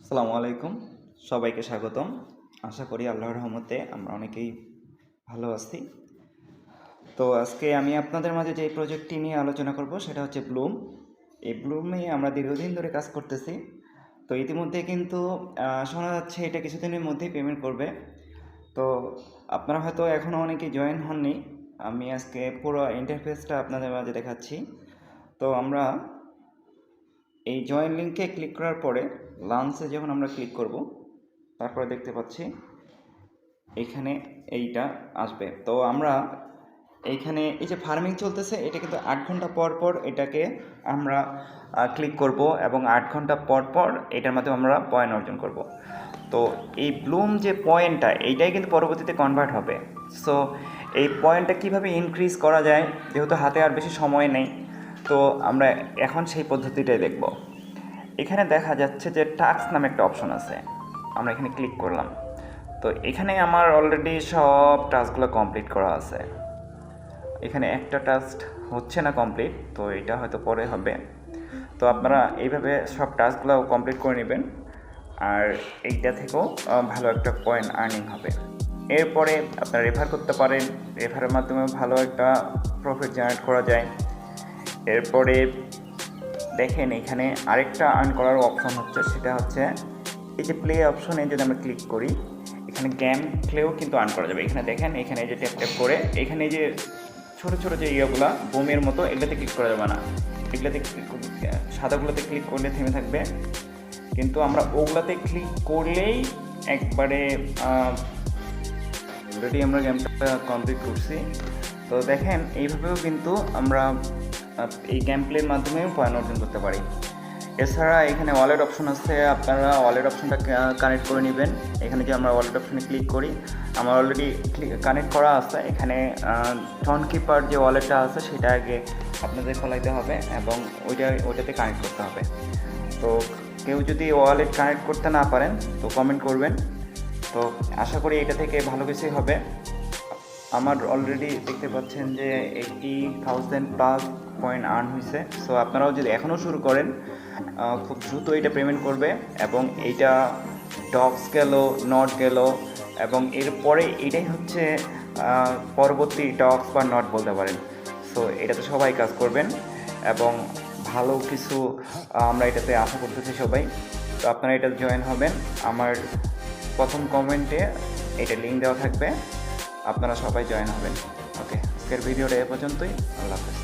আসসালামু আলাইকুম, সবাইকে স্বাগতম। আশা করি আল্লাহর রহমতে আমরা অনেকেই ভালো আছি। তো আজকে আমি আপনাদের মাঝে যে প্রজেক্টটি নিয়ে আলোচনা করব সেটা হচ্ছে ব্লুম। এই ব্লুমে আমরা দীর্ঘদিন ধরে কাজ করতেছি। তো ইতিমধ্যে কিন্তু শোনা যাচ্ছে এটা কিছুদিনের মধ্যেই পেমেন্ট করবে। তো আপনারা হয়তো এখনও অনেকেই জয়েন হননি। আমি আজকে পুরো ইন্টারফেসটা আপনাদের মাঝে দেখাচ্ছি। তো আমরা এই জয়েন লিঙ্কে ক্লিক করার পরে লাঞ্চে যখন আমরা ক্লিক করব, তারপরে দেখতে পাচ্ছি এইখানে এইটা আসবে। তো আমরা এইখানে এই যে ফার্মিং চলতেছে, এটা কিন্তু 8 ঘন্টা পর পর এটাকে আমরা ক্লিক করব এবং 8 ঘন্টা পর পর এটার মাধ্যমে আমরা পয়েন্ট অর্জন করব। তো এই ব্লুম যে পয়েন্টটা, এইটাই কিন্তু পরবর্তীতে কনভার্ট হবে। সো এই পয়েন্টটা কিভাবে ইনক্রিজ করা যায়, যেহেতু হাতে আর বেশি সময় নেই, তো আমরা এখন সেই পদ্ধতিটাই দেখব। এখানে দেখা যাচ্ছে যে টাস্ক নামে একটা অপশন আছে, আমরা এখানে ক্লিক করলাম। তো এখানে আমার অলরেডি সব টাস্কগুলো কমপ্লিট করা আছে। এখানে একটা টাস্ক হচ্ছে না কমপ্লিট, তো এটা হয়তো পরে হবে। তো আপনারা এইভাবে সব টাস্কগুলো কমপ্লিট করে নেবেন, আর এইটা থেকেও ভালো একটা পয়েন্ট আর্নিং হবে। এরপরে আপনারা রেফার করতে পারেন, রেফারের মাধ্যমে ভালো একটা প্রফিট জেনারেট করা যায়। এরপরে দেখেন এখানে আরেকটা আর্ন করার অপশন হচ্ছে, সেটা হচ্ছে এই যে প্লে অপশনে যদি আমরা ক্লিক করি, এখানে গেম প্লেও কিন্তু আর্ন করা যাবে। এখানে দেখেন, এখানে যে ট্যাপ ট্যাপ করে এখানে যে ছোটো ছোটো যে ইয়েগুলো বোমের মতো, এগুলোতে ক্লিক করা যাবে না। এগুলোতে সাদাগুলোতে ক্লিক করলে থেমে থাকবে, কিন্তু আমরা ওগুলোতে ক্লিক করলেই একবারে অলরেডি আমরা গেমটা কমপ্লিট করছি। তো দেখেন এইভাবেও কিন্তু আমরা এই গেম প্লের মাধ্যমেও পয়েন্ট অর্জন করতে পারি। এছাড়া এখানে ওয়ালেট অপশন আছে, আপনারা ওয়ালেট অপশনটা কানেক্ট করে নেবেন। এখানে যে আমরা ওয়ালেট অপশনে ক্লিক করি, আমার অলরেডি কানেক্ট করা আছে। এখানে টন কিপার যে ওয়ালেটটা আছে সেটা আগে আপনাদের খোলাইতে হবে এবং ওইটাতে কানেক্ট করতে হবে। তো কেউ যদি ওয়ালেট কানেক্ট করতে না পারেন তো কমেন্ট করবেন। তো আশা করি এটা থেকে ভালো কিছুই হবে। আমার অলরেডি দেখতে পাচ্ছেন যে 80,000 প্লাস পয়েন্ট আর্ন হয়েছে। সো আপনারাও যদি এখনও শুরু করেন, খুব দ্রুত এটা পেমেন্ট করবে এবং এইটা ডগস গেল, নট গেল, এবং এরপরে এটাই হচ্ছে পরবর্তী ডগস বা নট বলতে পারেন। সো এটাতে সবাই কাজ করবেন এবং ভালো কিছু আমরা এটাতে আশা করতেছি সবাই। তো আপনারা এটা জয়েন হবেন। আমার প্রথম কমেন্টে এটা লিঙ্ক দেওয়া থাকবে, আপনারা সবাই জয়েন হবেন। ওকে, আজকের ভিডিওটা এ পর্যন্তই। আল্লাহ হাফেজ।